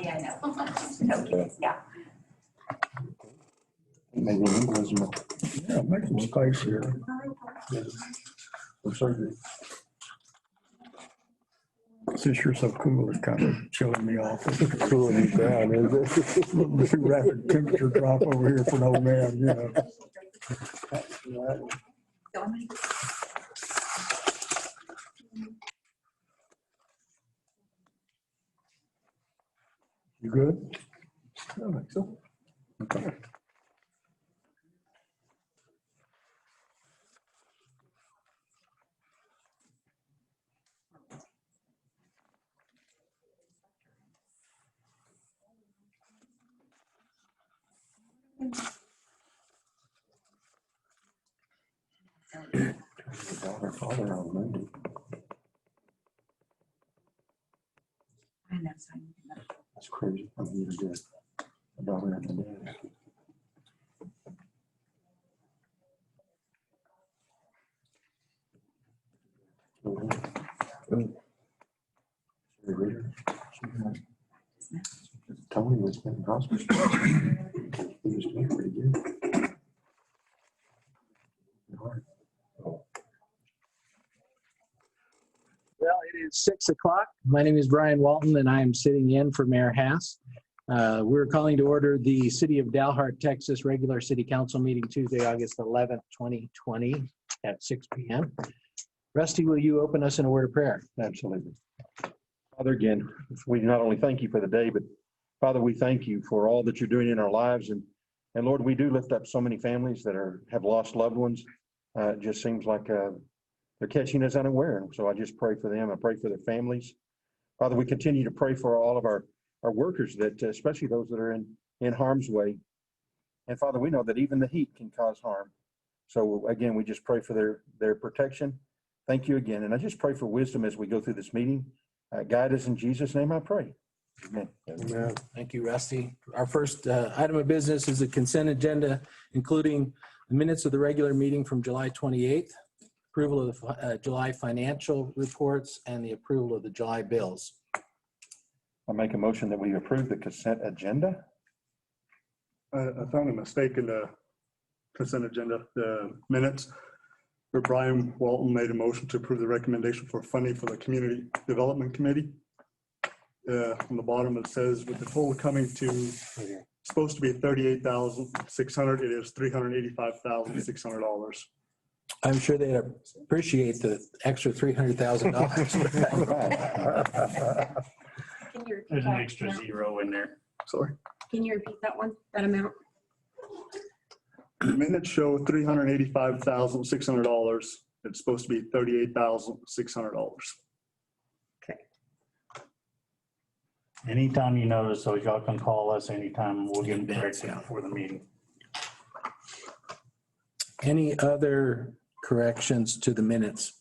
Yeah, no. Okay, yeah. Maybe it was more. Yeah, make some space here. For surgery. Since you're so cool, it's kind of chilling me off. Cooling you down, is it? Too rapid temperature drop over here for an old man, you know. You good? I think so. Okay. Her father on Monday. I know, so That's crazy. I'm here to do it. My daughter and my dad. Tony was in hospital. He was doing pretty good. Well, it is 6 o'clock. My name is Brian Walton, and I am sitting in for Mayor Hass. We're calling to order the City of Dalhart, Texas regular City Council meeting Tuesday, August 11th, 2020 at 6 p.m. Rusty, will you open us in a word of prayer? Absolutely. Father, again, we not only thank you for the day, but Father, we thank you for all that you're doing in our lives. And Lord, we do lift up so many families that have lost loved ones. It just seems like they're catching us unaware. And so I just pray for them. I pray for their families. Father, we continue to pray for all of our workers, that especially those that are in harm's way. And Father, we know that even the heat can cause harm. So again, we just pray for their protection. Thank you again. And I just pray for wisdom as we go through this meeting. Guide us in Jesus' name, I pray. Amen. Amen. Thank you, Rusty. Our first item of business is a consent agenda, including the minutes of the regular meeting from July 28th, approval of the July financial reports, and the approval of the July bills. I make a motion that we approve the consent agenda. I found a mistake in the consent agenda, the minutes, where Brian Walton made a motion to approve the recommendation for funding for the Community Development Committee. On the bottom, it says with the total coming to, supposed to be $38,600, it is $385,600. I'm sure they'd appreciate the extra $300,000. There's an extra zero in there. Sorry. Can you repeat that one, that amount? The minutes show $385,600. It's supposed to be $38,600. Okay. Anytime you notice, so y'all can call us anytime. We'll get them corrected before the meeting. Any other corrections to the minutes?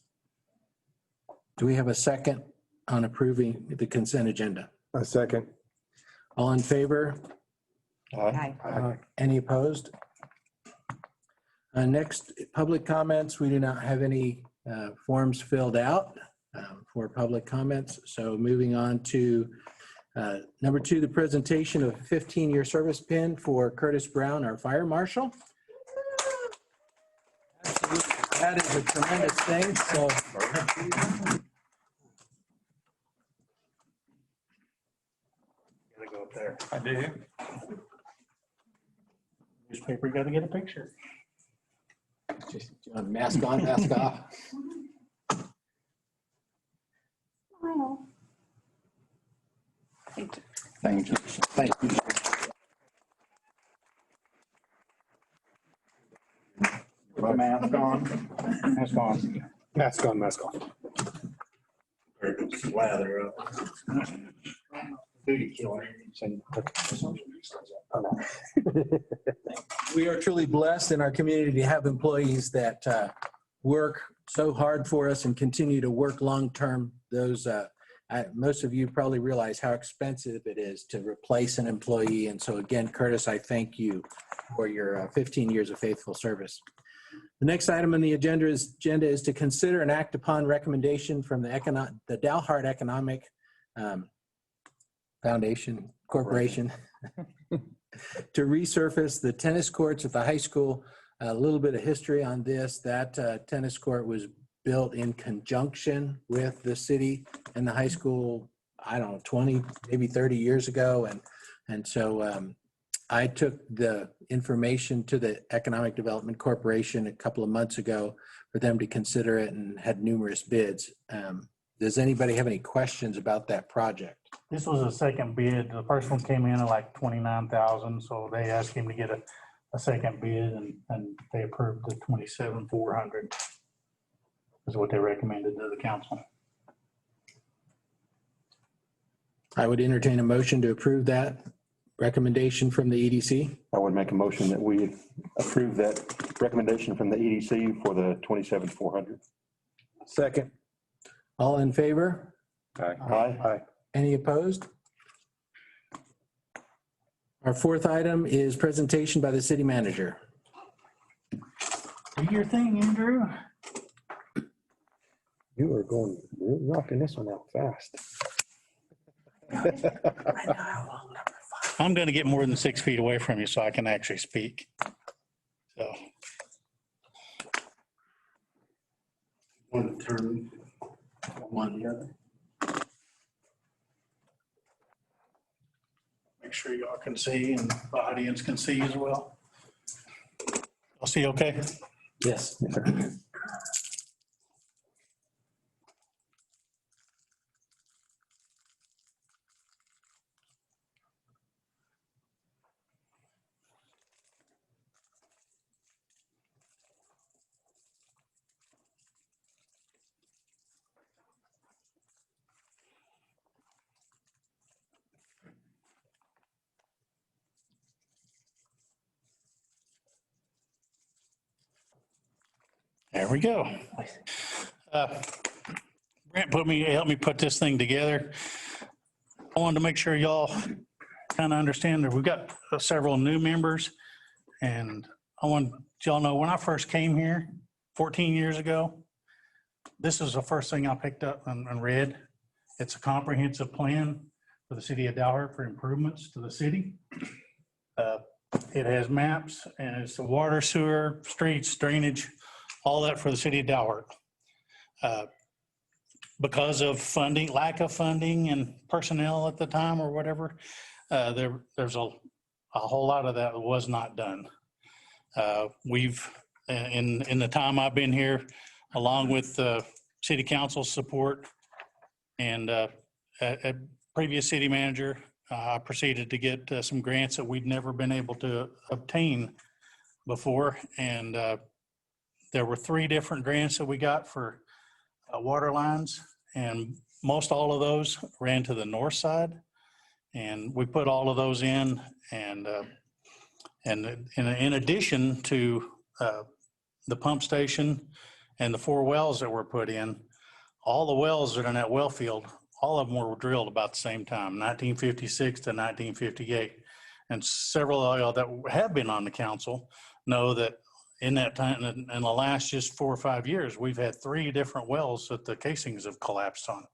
Do we have a second on approving the consent agenda? A second. All in favor? Aye. Any opposed? Next, public comments. We do not have any forms filled out for public comments. So moving on to number 2, the presentation of 15-year service pin for Curtis Brown, our fire marshal. Absolutely. That is a tremendous thing. So Gotta go up there. I do. Newspaper, gotta get a picture. Just mask on, mask off. Smile. Thank you. Thank you. Thank you. Put the mask on. Mask on. Mask on, mask off. Slather up. We are truly blessed in our community to have employees that work so hard for us and continue to work long-term. Those Most of you probably realize how expensive it is to replace an employee. And so again, Curtis, I thank you for your 15 years of faithful service. The next item on the agenda is to consider and act upon recommendation from the Dalhart Economic Foundation Corporation to resurface the tennis courts at the high school. A little bit of history on this. That tennis court was built in conjunction with the city and the high school, I don't know, 20, maybe 30 years ago. And so I took the information to the Economic Development Corporation a couple of months ago for them to consider it and had numerous bids. Does anybody have any questions about that project? This was a second bid. The first one came in at like 29,000, so they asked him to get a second bid, and they approved the 27,400 is what they recommended to the council. I would entertain a motion to approve that recommendation from the EDC. I would make a motion that we approve that recommendation from the EDC for the 27,400. Second. All in favor? Aye. Any opposed? Our fourth item is presentation by the city manager. Do your thing, Andrew. You are you're knocking this one out fast. I'm going to get more than 6 feet away from you so I can actually speak. So. Want to turn one the other. Make sure y'all can see and the audience can see as well. I'll see you okay? Yes. Yes, sir. There we go. Brent helped me put this thing together. I wanted to make sure y'all kind of understand that we've got several new members. And I want y'all know when I first came here 14 years ago, this is the first thing I picked up and read. It's a comprehensive plan for the city of Dalhart for improvements to the city. It has maps and it's the water, sewer, streets, drainage, all that for the city of Dalhart. Because of funding, lack of funding and personnel at the time or whatever, there's a whole lot of that was not done. We've, in the time I've been here, along with the city council support and a previous city manager, I proceeded to get some grants that we'd never been able to obtain before. And there were 3 different grants that we got for water lines, and most all of those ran to the north side. And we put all of those in, and in addition to the pump station and the 4 wells that were put in, all the wells that are in that well field, all of them were drilled about the same time, 1956 to 1958. And several of y'all that have been on the council know that in that time, in the last just 4 or 5 years, we've had 3 different wells that the casings have collapsed on.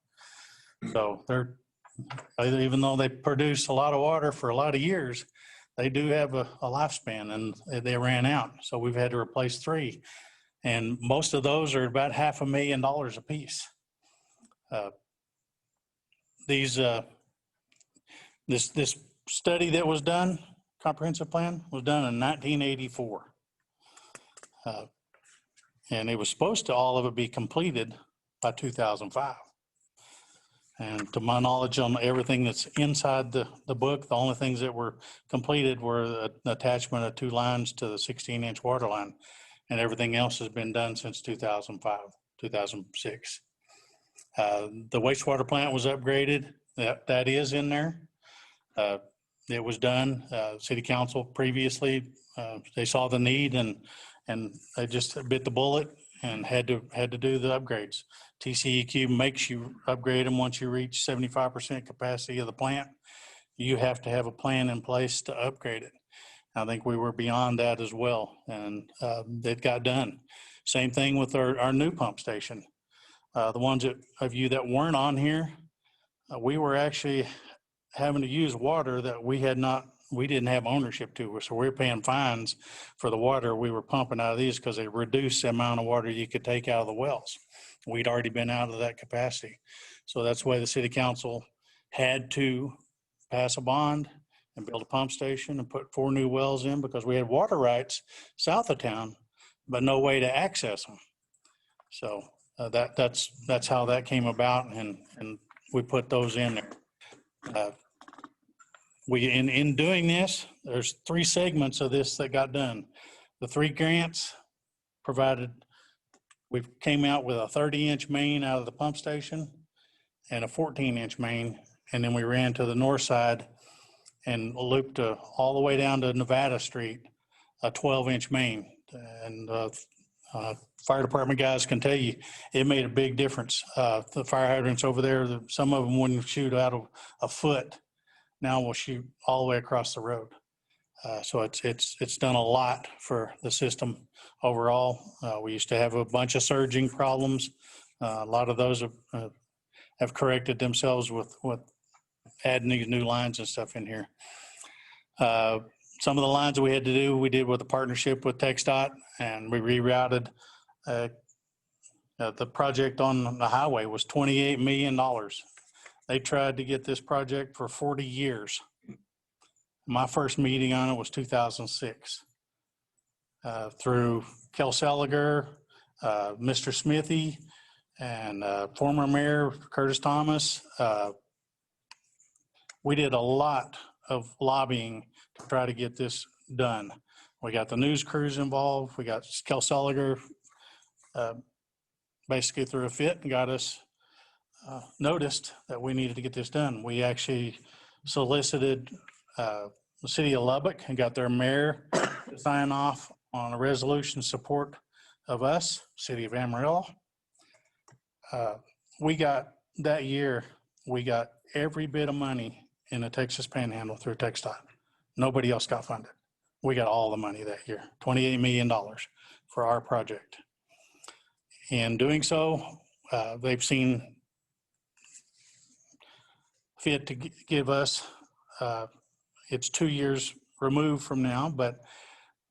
So they're, even though they produce a lot of water for a lot of years, they do have a lifespan, and they ran out. So we've had to replace 3. And most of those are about $500,000 a piece. This study that was done, comprehensive plan, was done in 1984. And it was supposed to all of it be completed by 2005. And to my knowledge, on everything that's inside the book, the only things that were completed were the attachment of 2 lines to the 16-inch water line. And everything else has been done since 2005, 2006. The wastewater plant was upgraded. That is in there. It was done. City council previously, they saw the need and they just bit the bullet and had to do the upgrades. TCEQ makes you upgrade them once you reach 75% capacity of the plant. You have to have a plan in place to upgrade it. I think we were beyond that as well, and it got done. Same thing with our new pump station. The ones of you that weren't on here, we were actually having to use water that we didn't have ownership to. So we were paying fines for the water we were pumping out of these because they reduced the amount of water you could take out of the wells. We'd already been out of that capacity. So that's why the city council had to pass a bond and build a pump station and put 4 new wells in because we had water rights south of town, but no way to access them. So that's how that came about, and we put those in there. In doing this, there's 3 segments of this that got done. The 3 grants provided, we came out with a 30-inch main out of the pump station and a 14-inch main, and then we ran to the north side and looped all the way down to Nevada Street, a 12-inch main. And fire department guys can tell you, it made a big difference. The fire hydrants over there, some of them wouldn't shoot out a foot. Now we'll shoot all the way across the road. So it's done a lot for the system overall. We used to have a bunch of surging problems. A lot of those have corrected themselves with adding these new lines and stuff in here. Some of the lines that we had to do, we did with a partnership with TxDOT, and we rerouted. The project on the highway was $28 million. They tried to get this project for 40 years. My first meeting on it was 2006. Through Kel Seliger, Mr. Smithy, and former Mayor Curtis Thomas. We did a lot of lobbying to try to get this done. We got the news crews involved. We got Kel Seliger basically threw a fit and got us noticed that we needed to get this done. We actually solicited the city of Lubbock and got their mayor to sign off on a resolution support of us, city of Amarillo. We got that year, we got every bit of money in the Texas Panhandle through TxDOT. Nobody else got funded. We got all the money that year, $28 million for our project. In doing so, they've seen fit to give us, it's 2 years removed from now, but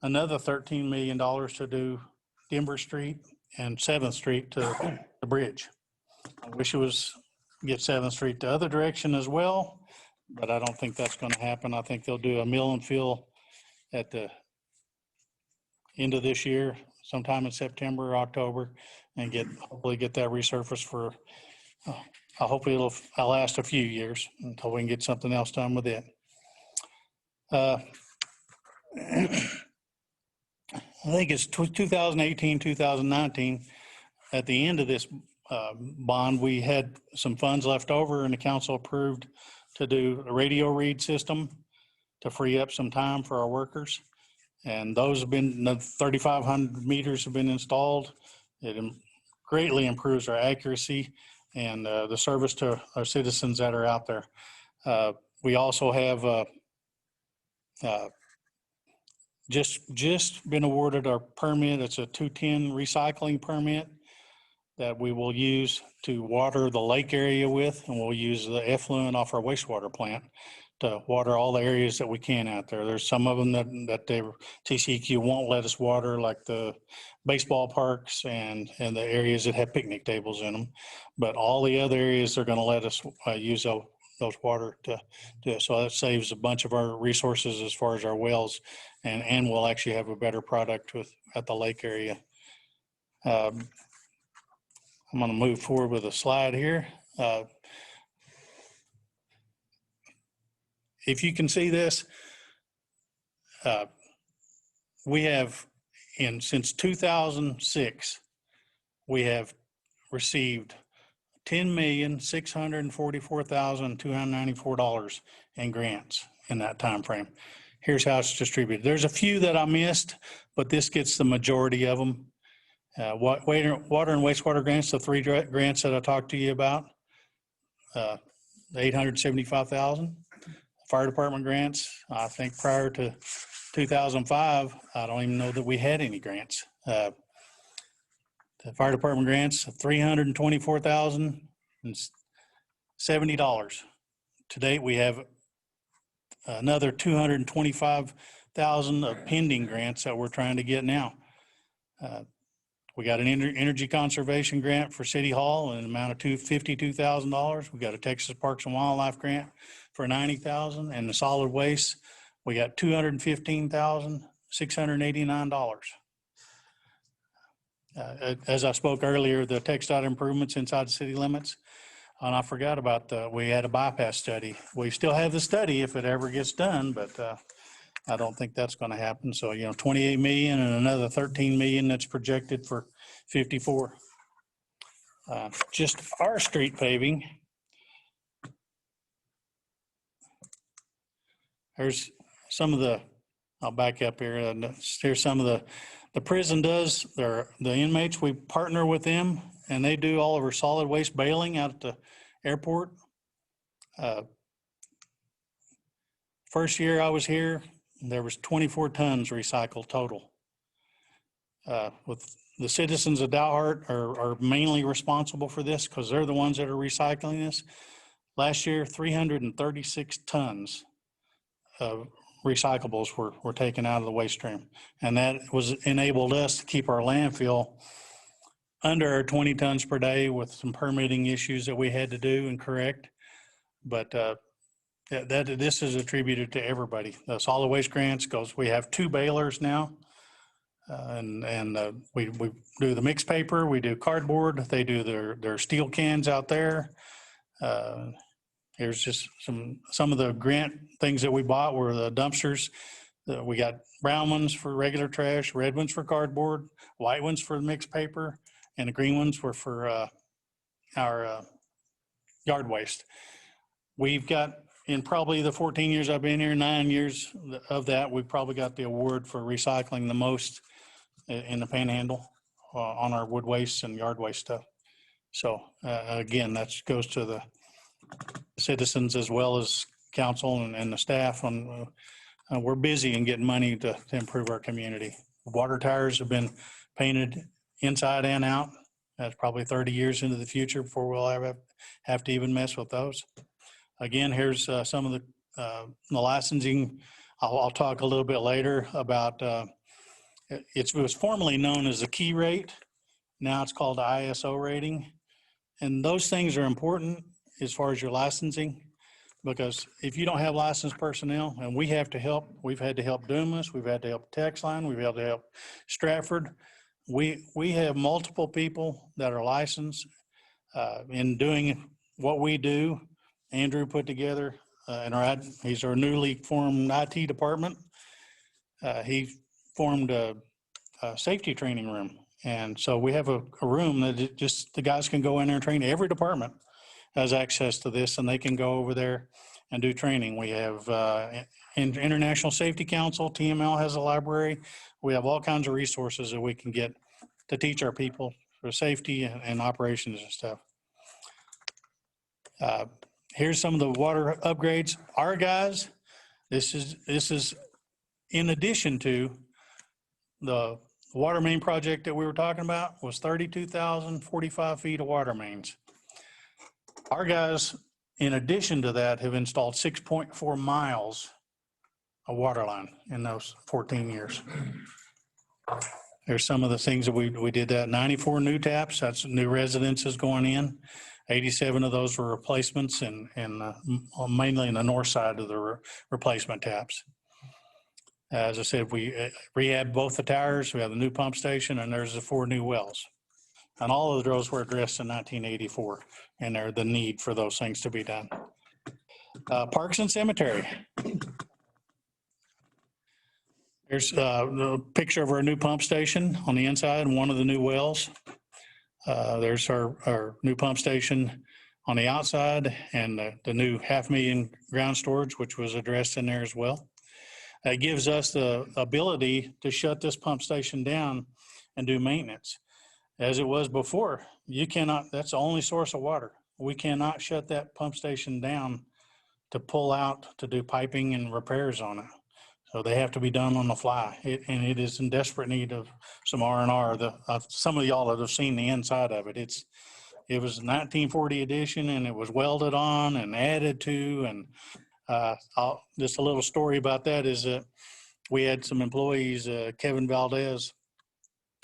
another $13 million to do Denver Street and 7th Street to the bridge. I wish it was get 7th Street the other direction as well, but I don't think that's going to happen. I think they'll do a mill and fill at the end of this year, sometime in September or October, and hopefully get that resurfaced for, hopefully it'll last a few years until we can get something else done with it. I think it's 2018, 2019. At the end of this bond, we had some funds left over, and the council approved to do a radio read system to free up some time for our workers. And those have been, the 3,500 meters have been installed. It greatly improves our accuracy and the service to our citizens that are out there. We also have just been awarded our permit. It's a 210 recycling permit that we will use to water the lake area with, and we'll use the effluent off our wastewater plant to water all the areas that we can out there. There's some of them that TCEQ won't let us water, like the baseball parks and the areas that have picnic tables in them. But all the other areas, they're going to let us use those water to do it. So that saves a bunch of our resources as far as our wells, and we'll actually have a better product at the lake area. I'm going to move forward with a slide here. If you can see this, we have, since 2006, we have received $10,644,294 in grants in that time frame. Here's how it's distributed. There's a few that I missed, but this gets the majority of them. Water and wastewater grants, the three grants that I talked to you about, the 875,000. Fire department grants, I think prior to 2005, I don't even know that we had any grants. The fire department grants, $324,070. To date, we have another 225,000 of pending grants that we're trying to get now. We got an energy conservation grant for City Hall in an amount of $52,000. We got a Texas Parks and Wildlife grant for $90,000, and the solid waste, we got $215,689. As I spoke earlier, the TxDOT improvements inside the city limits, and I forgot about we had a bypass study. We still have the study if it ever gets done, but I don't think that's going to happen. So, 28 million and another 13 million that's projected for 54. Just our street paving. Here's some of the, I'll back up here. Here's some of the prison does, the inmates, we partner with them and they do all of our solid waste bailing out at the airport. First year I was here, there was 24 tons recycled total. With the citizens of Dalhart are mainly responsible for this because they're the ones that are recycling this. Last year, 336 tons of recyclables were taken out of the waste stream. And that was enabled us to keep our landfill under our 20 tons per day with some permitting issues that we had to do and correct. But this is attributed to everybody. The solid waste grants goes, we have 2 balers now. We do the mixed paper, we do cardboard, they do their steel cans out there. Here's just some of the grant things that we bought were the dumpsters. We got brown ones for regular trash, red ones for cardboard, white ones for the mixed paper, and the green ones were for our yard waste. We've got, in probably the 14 years I've been here, 9 years of that, we've probably got the award for recycling the most in the Panhandle on our wood waste and yard waste stuff. So again, that goes to the citizens as well as council and the staff. We're busy in getting money to improve our community. Water towers have been painted inside and out. That's probably 30 years into the future before we'll ever have to even mess with those. Again, here's some of the licensing. I'll talk a little bit later about, it was formerly known as the key rate. Now it's called the ISO rating. And those things are important as far as your licensing, because if you don't have licensed personnel, and we have to help, we've had to help Dumas, we've had to help Texline, we've had to help Stratford. We have multiple people that are licensed in doing what we do. Andrew put together, he's our newly formed IT department. He formed a safety training room. And so we have a room that just the guys can go in there and train. Every department has access to this and they can go over there and do training. We have International Safety Council, TML has a library. We have all kinds of resources that we can get to teach our people for safety and operations and stuff. Here's some of the water upgrades. Our guys, this is in addition to the water main project that we were talking about was 32,045 feet of water mains. Our guys, in addition to that, have installed 6.4 miles of water line in those 14 years. There's some of the things that we did that. 94 new taps, that's new residences going in. 87 of those were replacements and mainly in the north side of the replacement taps. As I said, we rehabbed both the towers. We have the new pump station and there's the 4 new wells. And all of those were addressed in 1984 and they're the need for those things to be done. Parks and cemetery. Here's a picture of our new pump station on the inside and one of the new wells. There's our new pump station on the outside and the new 500,000 ground storage, which was addressed in there as well. It gives us the ability to shut this pump station down and do maintenance. as it was before. You cannot, that's the only source of water. We cannot shut that pump station down to pull out to do piping and repairs on it. So they have to be done on the fly. And it is in desperate need of some R&R. Some of y'all that have seen the inside of it. It was a 1940 edition, and it was welded on and added to. And just a little story about that is that we had some employees, Kevin Valdez,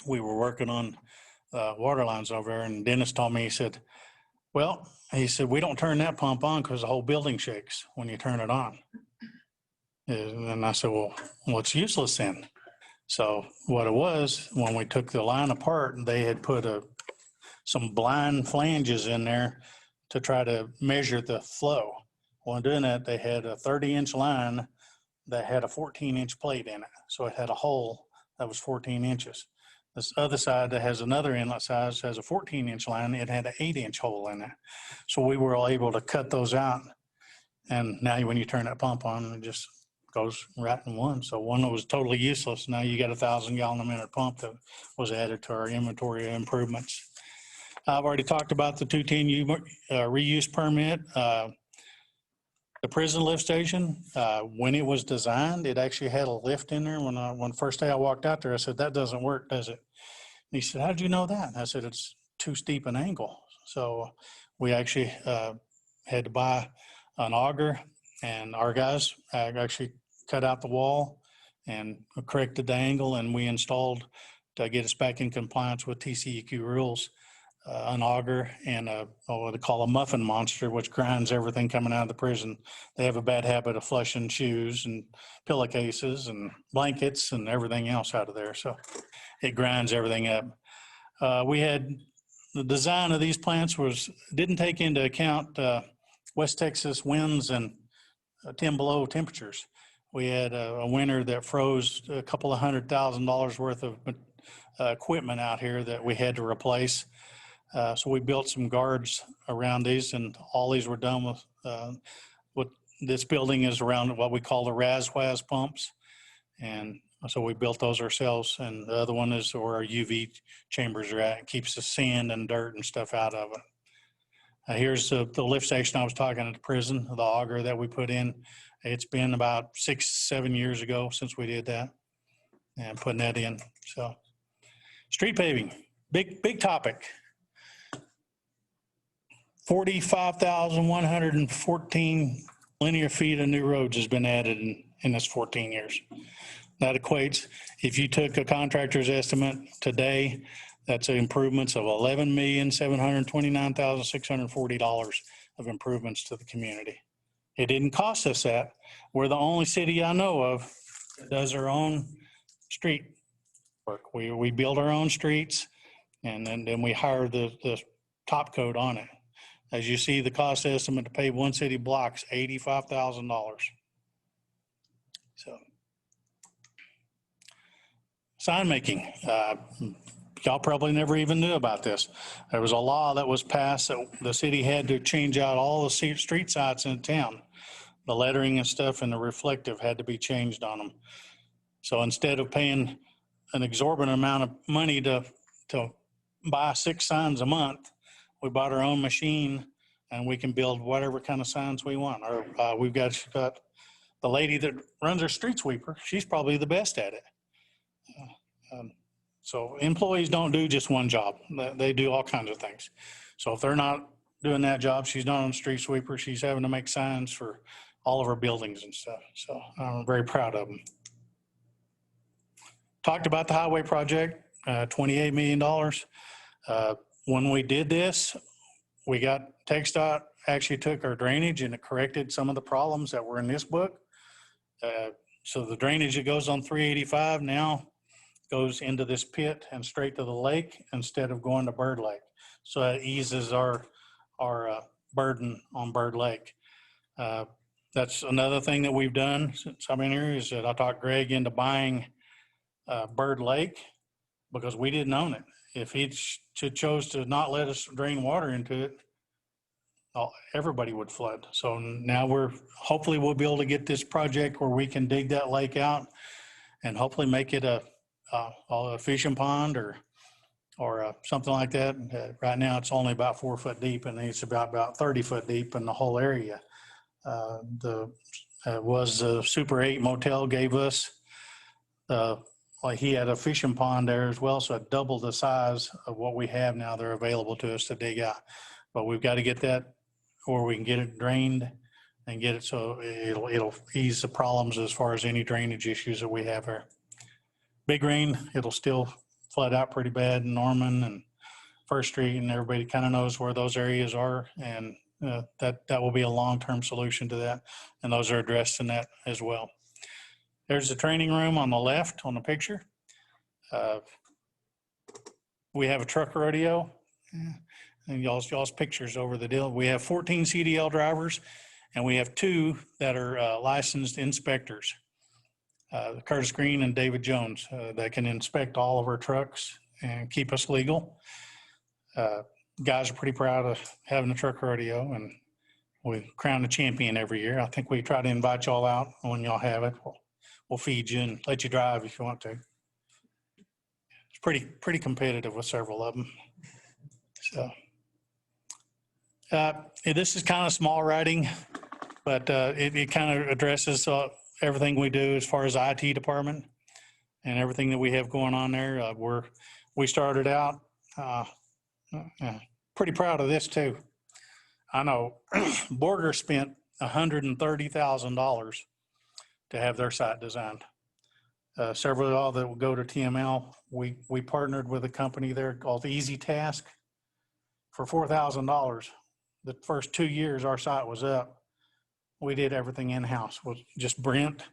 we were working on water lines over there, and Dennis told me, he said, we don't turn that pump on because the whole building shakes when you turn it on. And I said, well, it's useless then. So what it was, when we took the line apart, they had put some blind flanges in there to try to measure the flow. Well, doing that, they had a 30-inch line that had a 14-inch plate in it. So it had a hole that was 14 inches. This other side that has another inlet size has a 14-inch line. It had an 8-inch hole in it. So we were all able to cut those out. And now when you turn that pump on, it just goes right in one. So one that was totally useless. Now you got a 1,000-gallon-a-minute pump that was added to our inventory of improvements. I've already talked about the 210U reuse permit. The prison lift station, when it was designed, it actually had a lift in there. When first day I walked out there, I said, that doesn't work, does it? And he said, how did you know that? And I said, it's too steep an angle. So we actually had to buy an auger, and our guys actually cut out the wall and corrected the angle, and we installed, to get us back in compliance with TCEQ rules, an auger and what they call a muffin monster, which grinds everything coming out of the prison. They have a bad habit of flushing shoes and pillowcases and blankets and everything else out of there. So it grinds everything up. We had the design of these plants didn't take into account West Texas winds and 10 below temperatures. We had a winter that froze a couple of $100,000 worth of equipment out here that we had to replace. So we built some guards around these, and all these were done with what this building is around what we call the RASWAS pumps. And so we built those ourselves. And the other one is where our UV chambers are at. It keeps the sand and dirt and stuff out of it. Here's the lift station I was talking at the prison, the auger that we put in. It's been about 6-7 years ago since we did that and putting that in. So street paving, big topic. 45,114 linear feet of new roads has been added in this 14 years. That equates, if you took a contractor's estimate today, that's improvements of $11,729,640 of improvements to the community. It didn't cost us that. We're the only city I know of that does our own street work. We build our own streets, and then we hire the top coat on it. As you see, the cost estimate to pave one city block's $85,000. So, sign making. Y'all probably never even knew about this. There was a law that was passed that the city had to change out all the street signs in town. The lettering and stuff and the reflective had to be changed on them. So instead of paying an exorbitant amount of money to buy 6 signs a month, we bought our own machine, and we can build whatever kind of signs we want. Or we've got the lady that runs our street sweeper. She's probably the best at it. So employees don't do just one job. They do all kinds of things. So if they're not doing that job, she's not on the street sweeper. She's having to make signs for all of our buildings and stuff. So I'm very proud of them. Talked about the highway project, $28 million. When we did this, we got TxDOT actually took our drainage and it corrected some of the problems that were in this book. So the drainage that goes on 385 now goes into this pit and straight to the lake instead of going to Bird Lake. So that eases our burden on Bird Lake. That's another thing that we've done since I've been here is that I talked Greg into buying Bird Lake because we didn't own it. If he chose to not let us drain water into it, everybody would flood. So now hopefully we'll be able to get this project where we can dig that lake out and hopefully make it a fishing pond or or something like that. Right now, it's only about 4 foot deep, and it's about 30 foot deep in the whole area. The Super 8 motel gave us, like he had a fishing pond there as well, so it doubled the size of what we have now. They're available to us to dig out. But we've got to get that, or we can get it drained and get it so it'll ease the problems as far as any drainage issues that we have here. Big rain, it'll still flood out pretty bad in Norman and First Street, and everybody kind of knows where those areas are, and that will be a long-term solution to that, and those are addressed in that as well. There's the training room on the left on the picture. We have a truck rodeo, and y'all's pictures over the deal. We have 14 CDL drivers, and we have 2 that are licensed inspectors, Curtis Green and David Jones, that can inspect all of our trucks and keep us legal. Guys are pretty proud of having a truck rodeo, and we crown a champion every year. I think we try to invite y'all out when y'all have it. We'll feed you and let you drive if you want to. It's pretty competitive with several of them. So this is kind of small writing, but it kind of addresses everything we do as far as IT department and everything that we have going on there. We started out pretty proud of this too. I know Borger spent $130,000 to have their site designed. Several of y'all that will go to TML, we partnered with a company there called Easy Task for $4,000. The first 2 years our site was up, we did everything in-house. Was just Brent,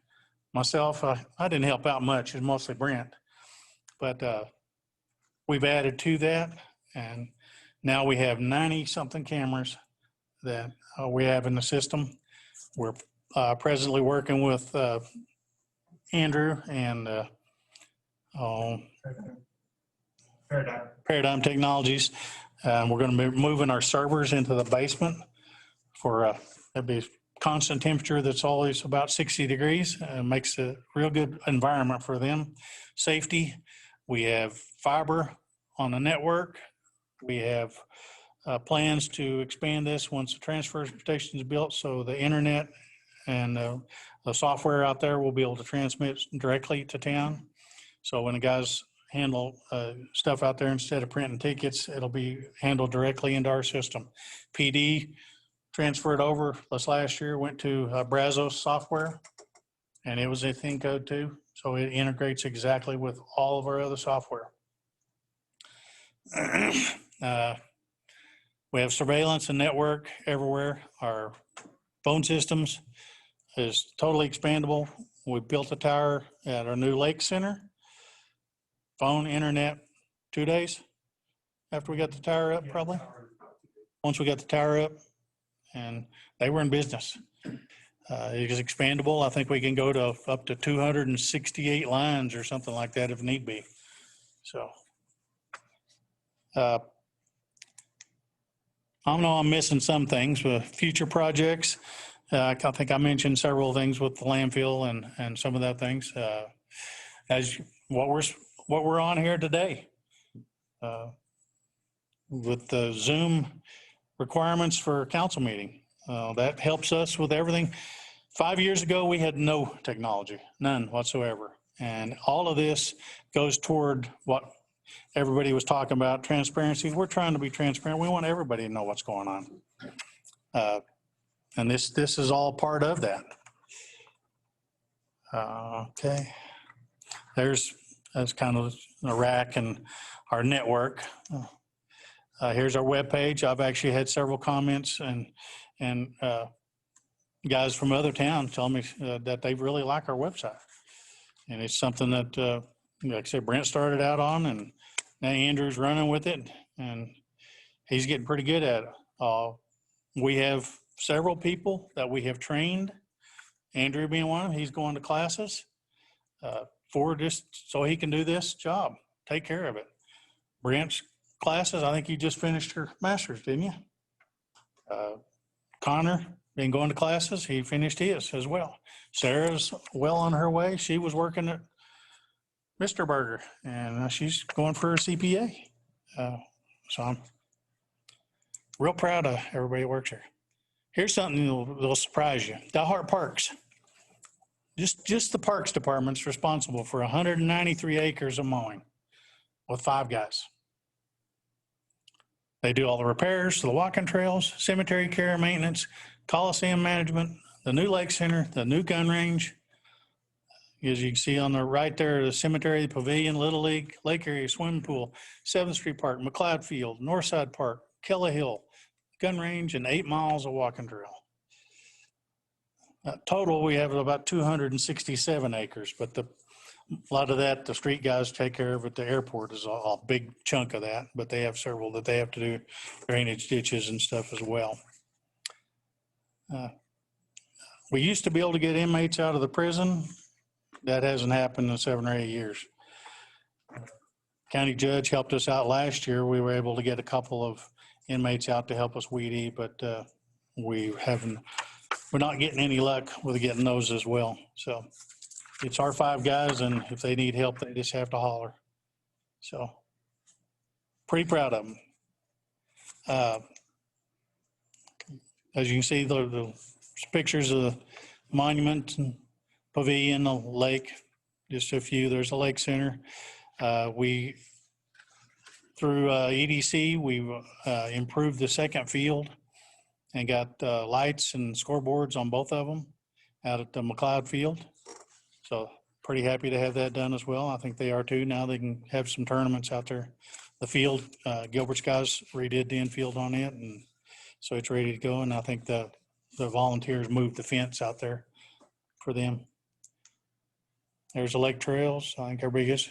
myself. I didn't help out much. It was mostly Brent, but we've added to that, and now we have 90-something cameras that we have in the system. We're presently working with Andrew and Paradigm Technologies. We're going to be moving our servers into the basement for that'd be constant temperature that's always about 60 degrees. Makes a real good environment for them. Safety. We have fiber on the network. We have plans to expand this once the transfer station is built, so the internet and the software out there will be able to transmit directly to town. So when the guys handle stuff out there, instead of printing tickets, it'll be handled directly into our system. PD transferred over this last year, went to Brazos software, and it was a thin code too. So it integrates exactly with all of our other software. We have surveillance and network everywhere. Our phone systems is totally expandable. We built a tower at our new Lake Center. Phone, internet, 2 days after we got the tower up, probably. Once we got the tower up, and they were in business. It is expandable. I think we can go to up to 268 lines or something like that if need be. So I know I'm missing some things with future projects. I think I mentioned several things with the landfill and some of that things. As what we're on here today, with the Zoom requirements for a council meeting, that helps us with everything. 5 years ago, we had no technology, none whatsoever. And all of this goes toward what everybody was talking about, transparency. We're trying to be transparent. We want everybody to know what's going on. And this is all part of that. Okay. That's kind of a rack and our network. Here's our webpage. I've actually had several comments and guys from other towns tell me that they really like our website. And it's something that, like I said, Brent started out on, and now Andrew's running with it, and he's getting pretty good at it. We have several people that we have trained, Andrew being one of them. He's going to classes for just so he can do this job, take care of it. Brent's classes, I think you just finished your master's, didn't you? Connor been going to classes. He finished his as well. Sarah's well on her way. She was working at Mr. Burger, and she's going for her CPA. So I'm real proud of everybody that works here. Here's something that'll surprise you. Dalhart Parks. Just the Parks Department's responsible for 193 acres of mowing with 5 guys. They do all the repairs to the walking trails, cemetery care, maintenance, Coliseum management, the new lake center, the new gun range. As you can see on the right there, the cemetery, the pavilion, Little League, lake area, swimming pool, 7th Street Park, McLeod Field, Northside Park, Kelly Hill, gun range, and 8 miles of walking trail. Total, we have about 267 acres, but a lot of that, the street guys take care of it. The airport is a big chunk of that, but they have several that they have to do, drainage ditches and stuff as well. We used to be able to get inmates out of the prison. That hasn't happened in 7 or 8 years. County judge helped us out last year. We were able to get a couple of inmates out to help us weed eat, but we're not getting any luck with getting those as well. So it's our 5 guys, and if they need help, they just have to holler. So pretty proud of them. As you can see, the pictures of the monument and pavilion, the lake, just a few. There's a lake center. We, through EDC, we improved the second field and got lights and scoreboards on both of them out at the McLeod Field. So pretty happy to have that done as well. I think they are too. Now they can have some tournaments out there. The field, Gilbert's guys redid the infield on it, and so it's ready to go. And I think the volunteers moved the fence out there for them. There's the lake trails. I think everybody gets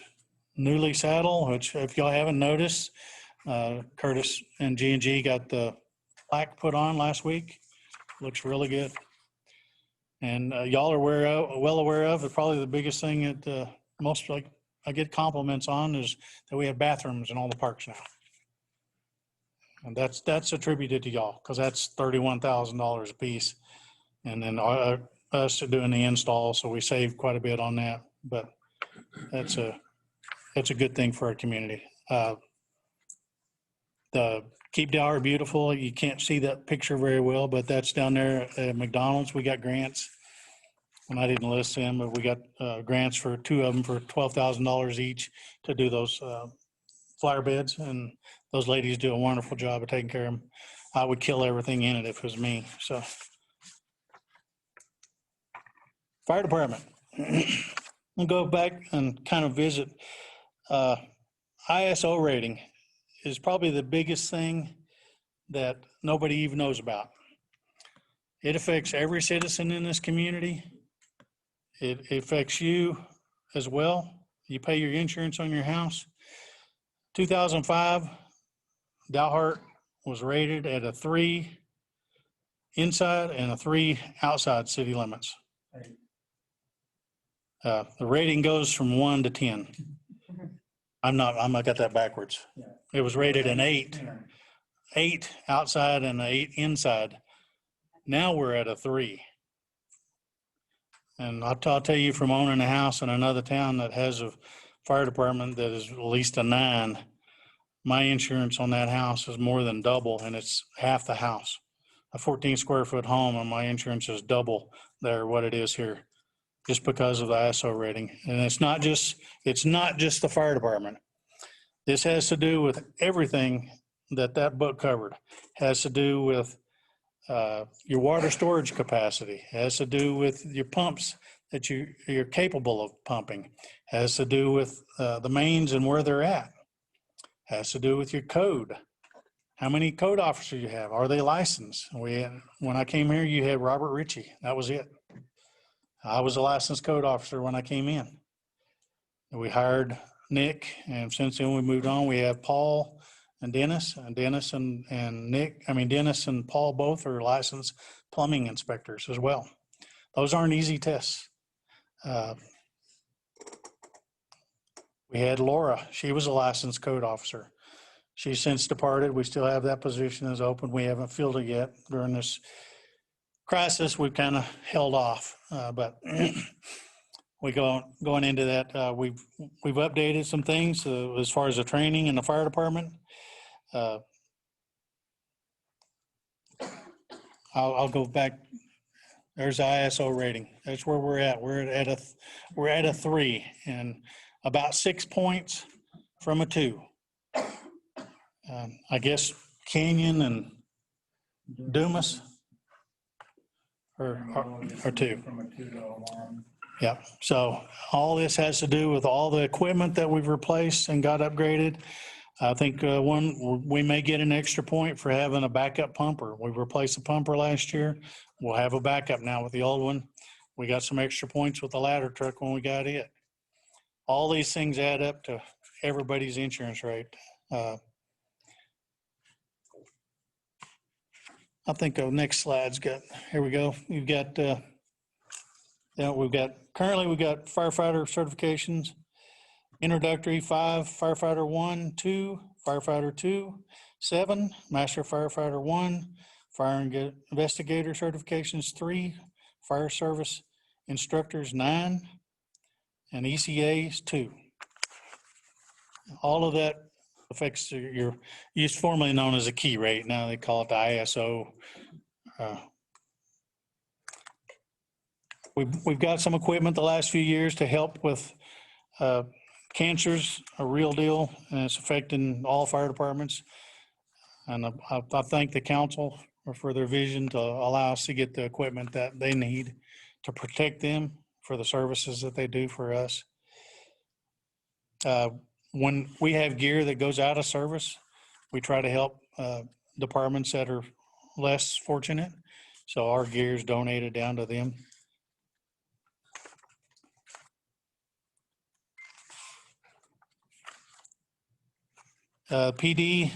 Newly Saddle, which if y'all haven't noticed, Curtis and G&G got the plaque put on last week. Looks really good. And y'all are well aware of, probably the biggest thing that most like I get compliments on is that we have bathrooms in all the parks now. And that's attributed to y'all, because that's $31,000 a piece. And then us doing the install, so we save quite a bit on that. But that's a good thing for our community. The Keep Dalhart Beautiful, you can't see that picture very well, but that's down there at McDonald's. We got grants, and I didn't list them, but we got grants for 2 of them for $12,000 each to do those flower beds, and those ladies do a wonderful job of taking care of them. I would kill everything in it if it was me. So, fire department. I'll go back and kind of visit. ISO rating is probably the biggest thing that nobody even knows about. It affects every citizen in this community. It affects you as well. You pay your insurance on your house. 2005, Dalhart was rated at a 3 inside and a 3 outside city limits. The rating goes from 1 to 10. I got that backwards. It was rated an 8 outside and an 8 inside. Now we're at a 3. And I'll tell you, from owning a house in another town that has a fire department that is at least a 9, my insurance on that house is more than double, and it's half the house. A 14 square foot home, and my insurance is double there what it is here, just because of the ISO rating. And it's not just the fire department. This has to do with everything that book covered. Has to do with your water storage capacity, has to do with your pumps that you're capable of pumping, has to do with the mains and where they're at, has to do with your code. How many code officers you have? Are they licensed? When I came here, you had Robert Ritchie. That was it. I was a licensed code officer when I came in. We hired Nick, and since then we moved on. We have Paul and Dennis, and Dennis and Paul both are licensed plumbing inspectors as well. Those aren't easy tests. We had Laura. She was a licensed code officer. She's since departed. We still have that position as open. We haven't filled it yet. During this crisis, we've kind of held off, but we going into that. We've updated some things as far as the training in the fire department. uh, I'll go back. There's the ISO rating. That's where we're at. We're at a 3 and about 6 points from a 2. I guess Canyon and Dumas are 2. Yeah. So all this has to do with all the equipment that we've replaced and got upgraded. I think we may get an extra point for having a backup pumper. We replaced a pumper last year. We'll have a backup now with the old one. We got some extra points with the ladder truck when we got it. All these things add up to everybody's insurance rate. I think the next slide's got, here we go. We've got, currently we've got firefighter certifications. Introductory 5, firefighter 1, 2, firefighter 2, 7, master firefighter 1, fire investigator certifications 3, fire service instructors 9, and ECAs 2. All of that affects your, used formerly known as a key rate. Now they call it the ISO. We've got some equipment the last few years to help with cancer's a real deal, and it's affecting all fire departments. And I thank the council for their vision to allow us to get the equipment that they need to protect them for the services that they do for us. When we have gear that goes out of service, we try to help departments that are less fortunate. So our gear is donated down to them. PD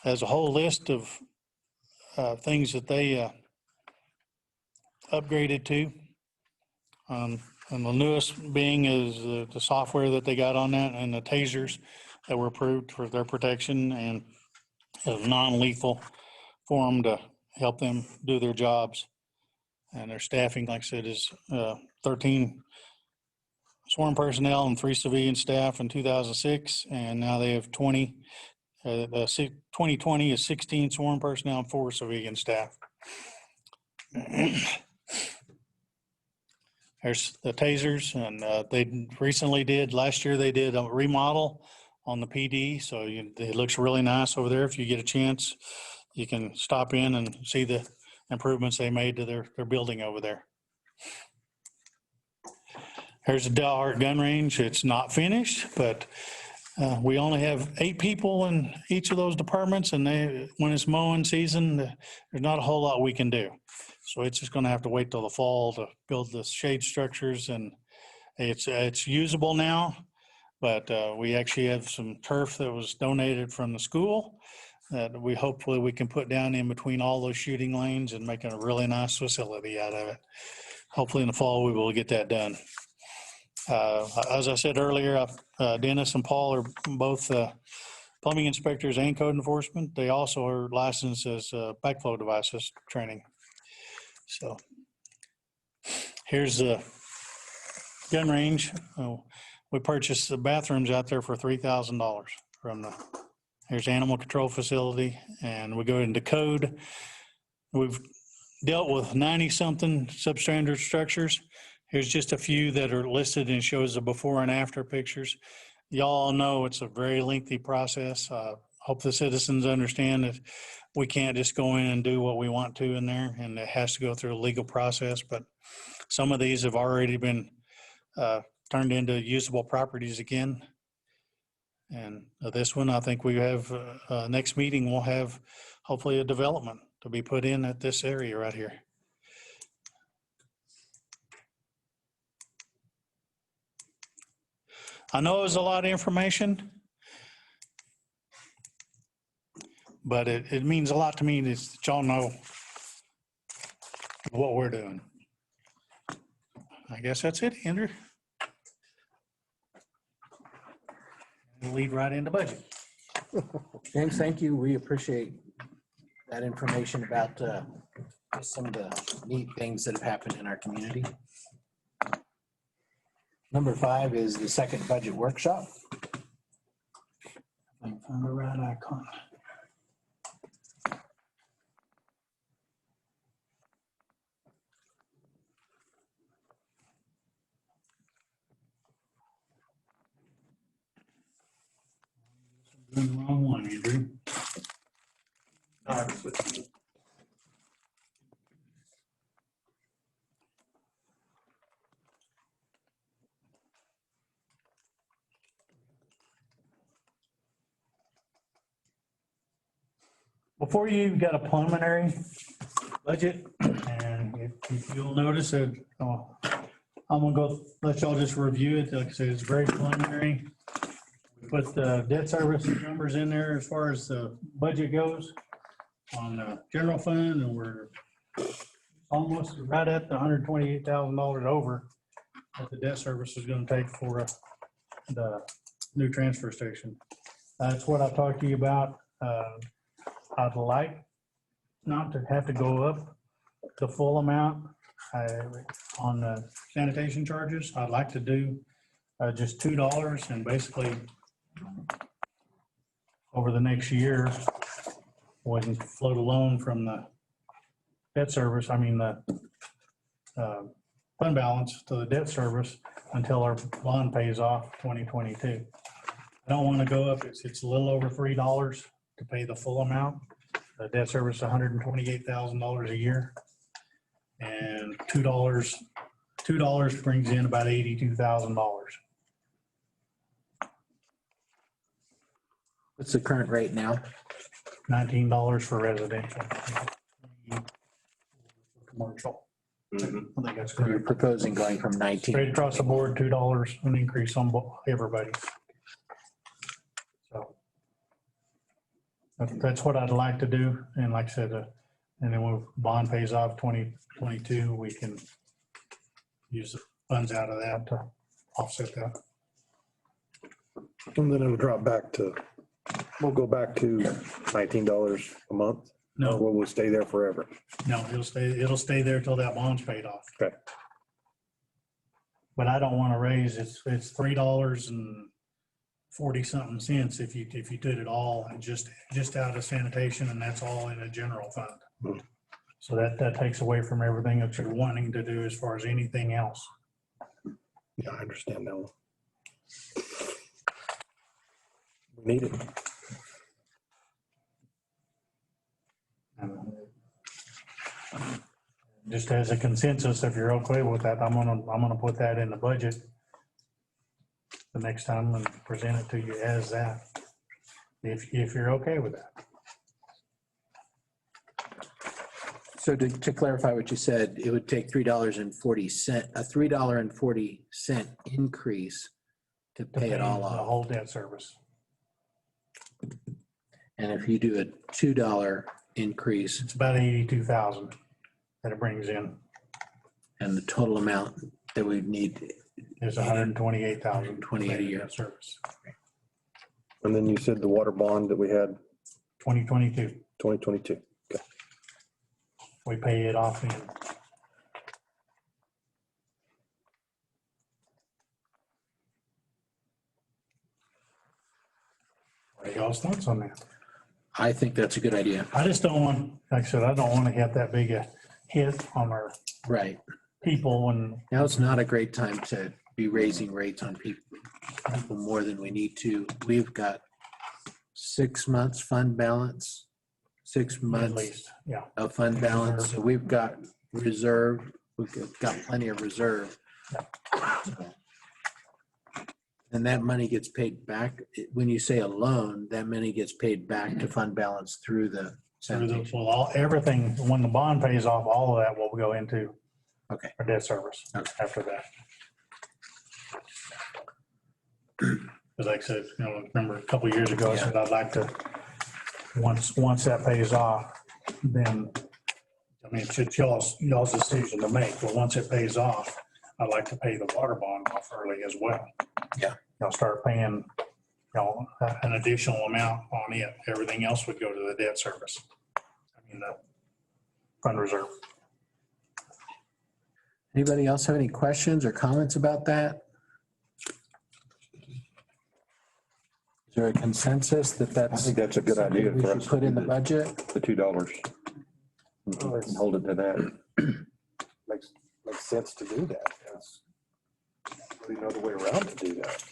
has a whole list of things that they upgraded to. And the newest being is the software that they got on that and the tasers that were approved for their protection and a non-lethal form to help them do their jobs. And their staffing, like I said, is 13 sworn personnel and 3 civilian staff in 2006. And now they have 20. 2020 is 16 sworn personnel and 4 civilian staff. There's the tasers, and they recently last year they did a remodel on the PD. So it looks really nice over there. If you get a chance, you can stop in and see the improvements they made to their building over there. Here's the Dalhart gun range. It's not finished, but we only have 8 people in each of those departments, and when it's mowing season, there's not a whole lot we can do. So it's just going to have to wait till the fall to build the shade structures, and it's usable now, but we actually have some turf that was donated from the school that hopefully we can put down in between all those shooting lanes and make a really nice facility out of it. Hopefully in the fall we will get that done. As I said earlier, Dennis and Paul are both plumbing inspectors and code enforcement. They also are licensed as backflow devices training. So here's the gun range. We purchased the bathrooms out there for $3,000 from here's animal control facility, and we go into code. We've dealt with 90-something substandard structures. Here's just a few that are listed and shows the before and after pictures. Y'all know it's a very lengthy process. Hope the citizens understand that we can't just go in and do what we want to in there, and it has to go through a legal process. But some of these have already been turned into usable properties again. And this one, I think we have, next meeting, we'll have hopefully a development to be put in at this area right here. I know it was a lot of information, but it means a lot to me that y'all know what we're doing. I guess that's it, Andrew. We'll lead right into budget. James, thank you. We appreciate that information about just some of the neat things that have happened in our community. Number 5 is the second budget workshop. I found the right icon. Doing the wrong one, Andrew. Before you've got a preliminary budget, and if you'll notice that, I'm gonna go, let y'all just review it. Like I said, it's very preliminary. We put the debt service numbers in there as far as the budget goes on the general fund, and we're almost right at the $128,000 over that the debt service is gonna take for the new transfer station. That's what I talked to you about. I'd like not to have to go up the full amount on the sanitation charges. I'd like to do just $2 and basically over the next year, we can float a loan from the debt service, the fund balance to the debt service until our bond pays off 2022. I don't want to go up, it's a little over $3 to pay the full amount. The debt service, $128,000 a year. And $2 brings in about $82,000. What's the current rate now? $19 for residential. Commercial. I think that's You're correct. proposing going from 19. Straight across the board, $2, an increase on everybody. So that's what I'd like to do. And like I said, and then when bond pays off 2022, we can use the funds out of that to offset that. And then it'll drop back to, we'll go back to $19 a month. Or No, will we stay there forever? no, it'll stay there till that bond's paid off. Okay. But I don't want to raise, it's $3.40 something cents if you did it all and just out of sanitation, and that's all in a general fund. Hmm. So that takes away from everything that you're wanting to do as far as anything else. Yeah, I understand that one. We need it. Just as a consensus, if you're okay with that, I'm gonna put that in the budget the next time and present it to you as that, if you're okay with that. So to clarify what you said, it would take $3.40, a $3.40 increase to To pay it all the off. whole debt service. And if you do a $2 increase It's about 82,000 that it brings in. and the total amount that we need, Is 128,000. 128 a year. Debt service, And then you said the water bond that we had 2022, 2022. we pay it off in. What are y'all's thoughts on that? I think that's a good idea. I just don't want, like I said, I don't want to have that big a hit on our Right. people when, Now it's not a great time to be raising rates on people more than we need to. We've got 6 months fund balance, 6 at months least, yeah. of fund balance. So we've got reserve, we've got plenty of reserve. And that money gets paid back. When you say a loan, that money gets paid back to fund balance through the sanitation. Well, everything, when the bond pays off, all of that will go into Okay. our debt service Okay. after that. Because like I said, remember a couple of years ago, I said I'd like to, once that pays off, then, it's y'all's decision to make, but once it pays off, I'd like to pay the water bond off early as well. Yeah. Start paying, an additional amount on it. Everything else would go to the debt service. The fund reserve. Anybody else have any questions or comments about that? Is there a consensus that I that's think that's a good idea something we for should us. to put in do the budget? The $2. And hold it to that. Makes sense to do that. There's really no other way around to do that.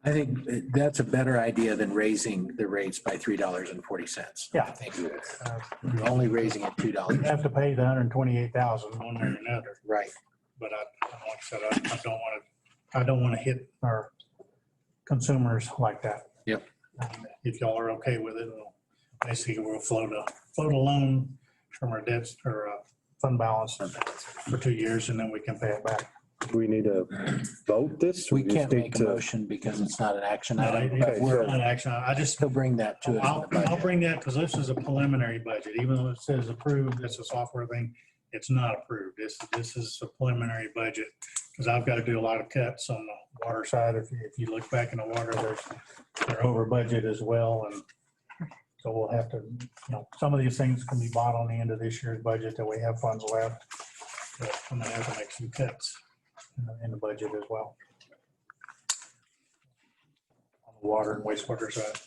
I think that's a better idea than raising the rates by $3.40. Yeah. I think you're only raising it You $2. have to pay the 128,000 one way or another, Right. but like I said, I don't want to hit our consumers like that. Yep. If y'all are okay with it, basically we'll float a loan from our debts or fund balance for 2 years, and then we can pay it back. Do we need to vote this? We just can't need make a to- motion because it's not an action No, item. but Okay, we're- Not action. I just, He'll bring that to us in I'll the budget. bring that because this is a preliminary budget. Even though it says approved, it's a software thing. It's not approved. This is a preliminary budget because I've got to do a lot of cuts on the water side. If you look back in the water, they're over budget as well. And so we'll have to, some of these things can be bought on the end of this year's budget that we have funds left. But I'm gonna have to make some cuts in the budget as well. On the water and wastewater side.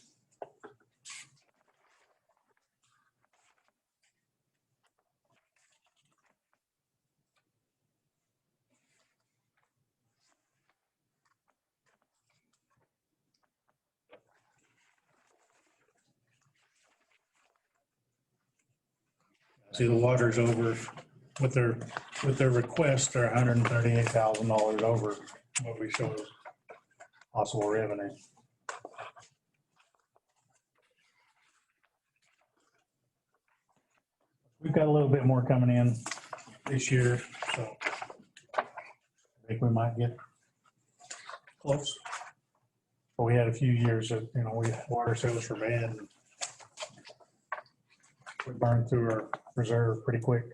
See, the water's over with their request, they're $138,000 over what we show as possible revenue. We've got a little bit more coming in this year, so I think we might get close. But we had a few years of, water sales were bad, and we burned through our reserve pretty quick.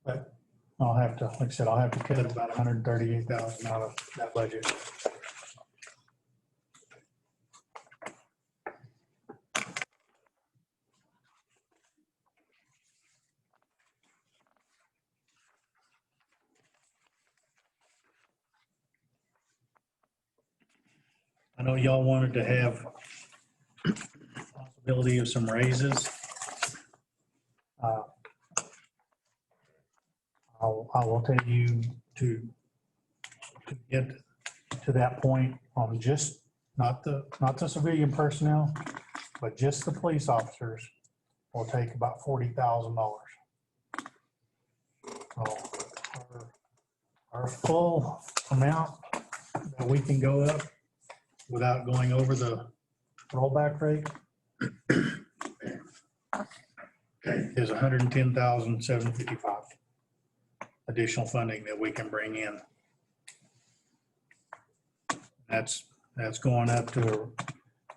But I'll have to, like I said, I'll have to cut about 138,000 out of that budget. I know y'all wanted to have possibility of some raises. I will tell you to get to that point on just not the civilian personnel, but just the police officers will take about $40,000. So our full amount that we can go up without going over the rollback rate is $110,755 additional funding that we can bring in. That's going up to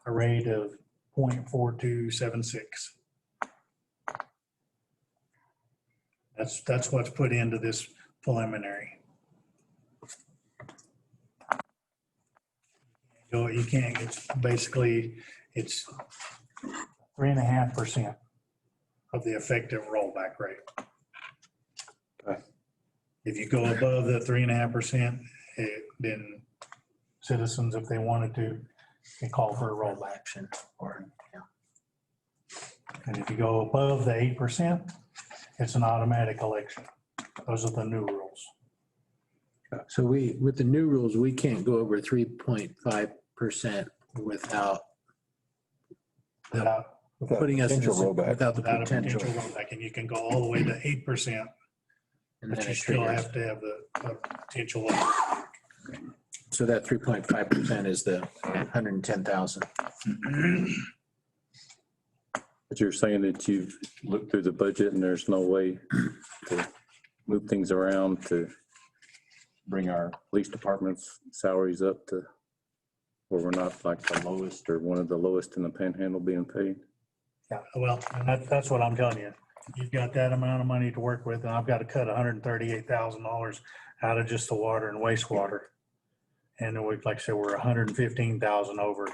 a rate of 0.4276. That's what's put into this preliminary. You can't, it's basically, it's 3.5% of the effective rollback rate. Okay. If you go above the 3.5%, then citizens, if they wanted to, can call for a rollback. And if you go above the 8%, it's an automatic election. Those are the new rules. So with the new rules, we can't go over 3.5% without putting us in, Potential rollback. without the Without a potential. potential rollback, and you can go all the way to 8%, And but then you it still triggers. have to have the potential. So that 3.5% is the 110,000. But you're saying that you've looked through the budget and there's no way to move things around to bring our police department's salaries up to where we're not like the lowest or one of the lowest in the panhandle being paid? Yeah, well, and that's what I'm telling you. You've got that amount of money to work with, and I've got to cut $138,000 out of just the water and wastewater. And then like I said, we're 115,000 over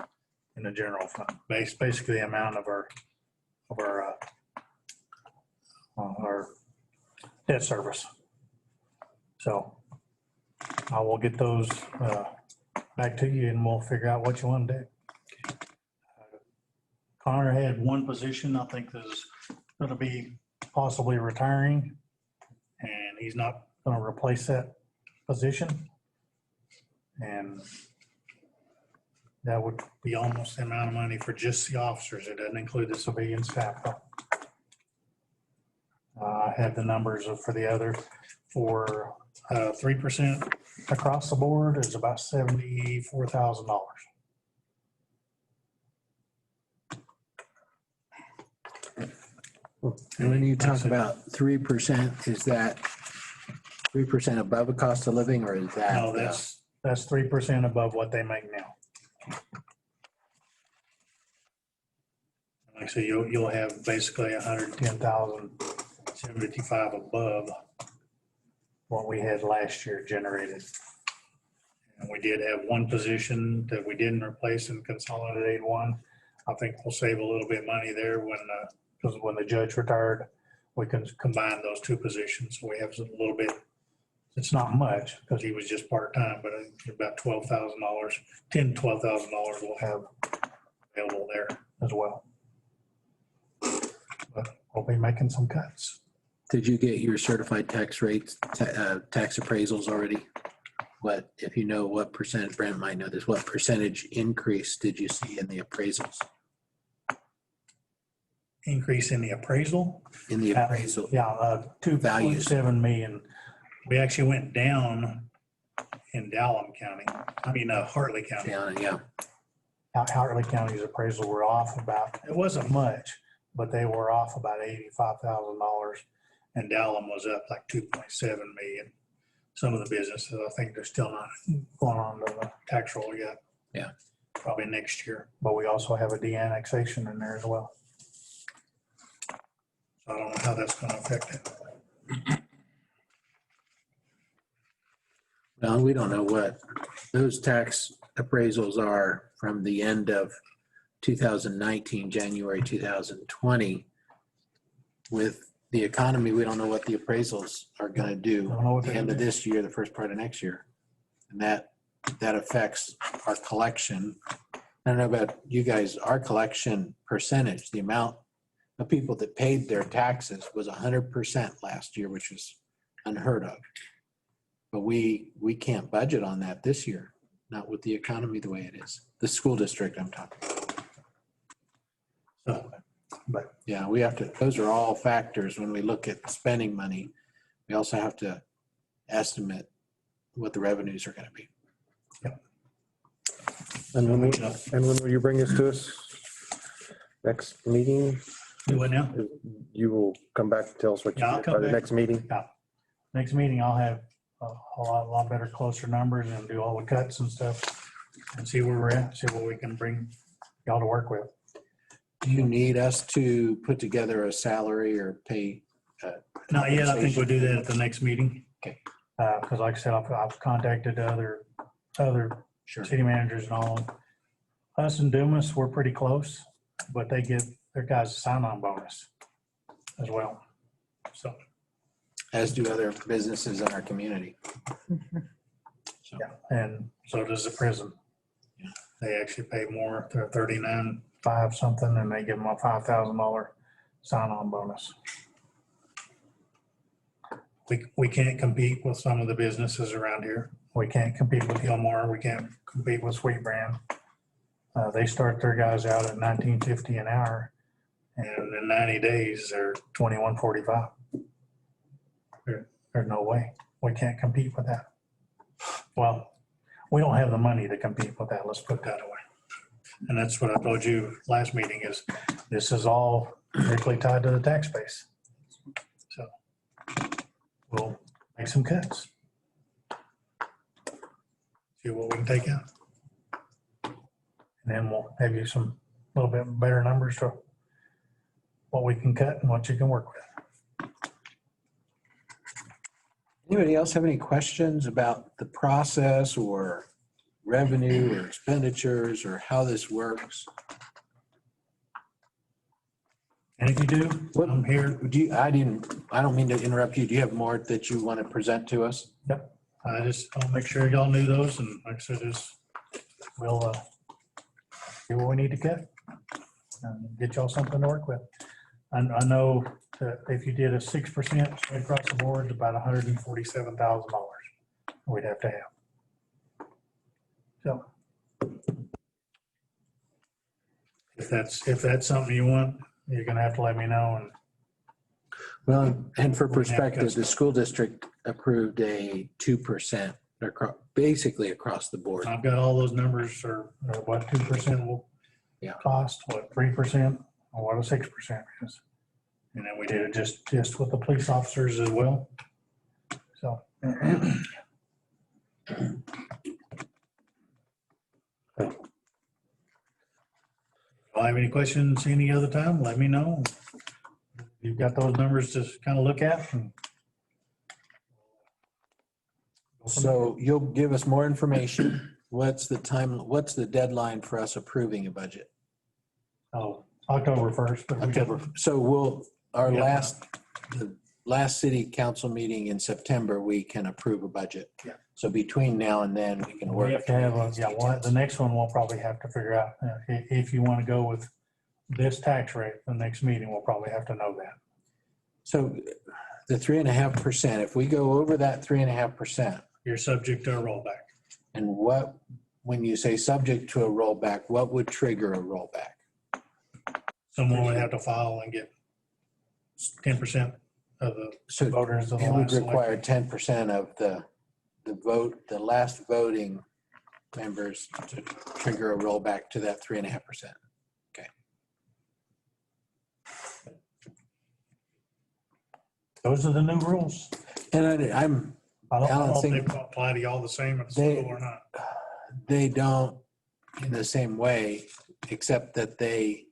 in the general fund, basically the amount of our debt service. So I will get those back to you, and we'll figure out what you want to do. Connor had one position I think is going to be possibly retiring, and he's not going to replace that position. And that would be almost the amount of money for just the officers. It doesn't include the civilian staff. I have the numbers for the other, for 3% across the board is about $74,000. And when you talk about 3%, is that 3% above the cost of living, or is that? No, that's 3% above what they make now. Like I say, you'll have basically 110,755 above what we had last year generated. And we did have one position that we didn't replace and consolidated one. I think we'll save a little bit of money there because when the judge retired, we can combine those two positions. So we have a little bit, it's not much because he was just part-time, but about $12,000, $10,000 to $12,000 we'll have available there as well. But we'll be making some cuts. Did you get your certified tax rates, tax appraisals already? What, if you know what percent, Brent might know this, what percentage increase did you see in the appraisals? Increase in the appraisal? In the appraisal? Yeah, 2.7 million. We actually went down in Hartley County. Yeah. Hartley County's appraisal were off about, it wasn't much, but they were off about $85,000. And Dalham was up like 2.7 million. Some of the businesses, I think they're still not going on to the tax roll yet. Yeah. Probably next year, but we also have a de-annexation in there as well. So I don't know how that's going to affect it. Well, we don't know what those tax appraisals are from the end of 2019, January 2020. With the economy, we don't know what the appraisals are going to do at the end of this year, the first part of next year. And that affects our collection. I don't know about you guys, our collection percentage, the amount of people that paid their taxes was 100% last year, which is unheard of. But we can't budget on that this year, not with the economy the way it is. The school district I'm talking about. So, but yeah, we have to, those are all factors when we look at spending money. We also have to estimate what the revenues are going to be. And when will you bring this to us? Next meeting? do what now? You will come back and tell us what you Yeah, I'll did come by the back. next meeting? Next meeting, I'll have a lot better, closer numbers and do all the cuts and stuff and see where we're at, see what we can bring y'all to work with. Do you need us to put together a salary or pay? Not yet. I think we'll do that at the next meeting. Okay. Because like I said, I've contacted other city managers and all. Us and Dumas, we're pretty close, but they give their guys a sign-on bonus as well. So, As do other businesses in our community. So, yeah, and so does the prison. They actually pay more. They're 39.5 something, and they give them a $5,000 sign-on bonus. We can't compete with some of the businesses around here. We can't compete with Gilmore. We can't compete with Sweet Brand. They start their guys out at $19.50 an hour, and in 90 days, they're $21.45. There's no way. We can't compete with that. Well, we don't have the money to compete with that. Let's put that away. And that's what I told you last meeting is this is all directly tied to the tax base. So we'll make some cuts. See what we can take out. And then we'll have you some little bit better numbers to what we can cut and what you can work with. anybody else have any questions about the process or revenue or expenditures or how this works? And if you do, I'm here. I don't mean to interrupt you. Do you have more that you want to present to us? Yep. I'll make sure y'all knew those, and like I said, we'll see what we need to cut and get y'all something to work with. And I know that if you did a 6% straight across the board, it's about $147,000 we'd have to have. So if that's something you want, you're gonna have to let me know. And Well, and for We have perspective, the custom. school district approved a 2%, basically across the board. I've got all those numbers or what 2% will Yeah. cost, what 3%, or what a 6% is. And then we did it just with the police officers as well. So. If I have any questions any other time, let me know. You've got those numbers to kind of look at. And So you'll give us more information. What's the deadline for us approving a budget? Oh, October 1st. but we got- October. So Yeah. the last city council meeting in September, we can approve a budget. Yeah. So between now and then, we can work. We have to have, through these the details. next one we'll probably have to figure out, if you want to go with this tax rate, the next meeting, we'll probably have to know that. So the 3.5%, if we go over that 3.5%, You're subject to a rollback. and when you say subject to a rollback, what would trigger a rollback? Someone would have to file and get 10% of the So voters of the it would last require election. 10% of the last voting members to trigger a rollback to that 3.5%. Those are the new rules. And I don't I don't know if they think- apply to y'all the same at the They- school or not. they don't in the same way, except that they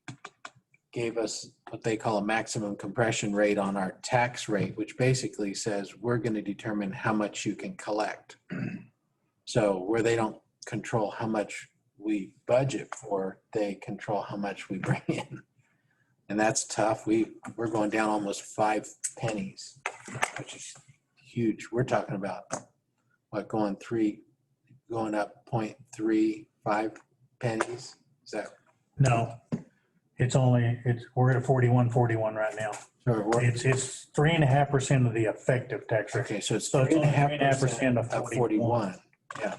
gave us what they call a maximum compression rate on our tax rate, which basically says we're going to determine how much you can collect. So where they don't control how much we budget for, they control how much we bring in. And that's tough. We're going down almost 5 pennies, which is huge. We're talking about what, going up 0.35 pennies? Is that, No, we're at 41 right now. or we're- It's 3.5% of the effective tax rate. okay, so it's So it's only 3.5% 3.5% of of 41. Yeah.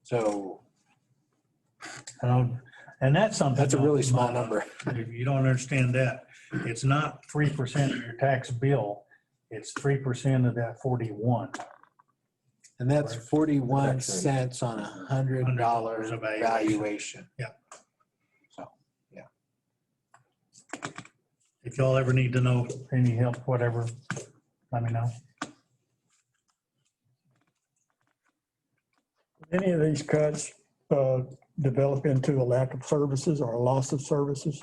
So And that's something. that's a really small number. If you don't understand that, it's not 3% of your tax bill, it's 3% of that 41. And that's 41 Tax rate. cents on $100 of valuation. Yeah. So, yeah. If y'all ever need to know any help, whatever, let me know. Any of these cuts develop into a lack of services or a loss of services?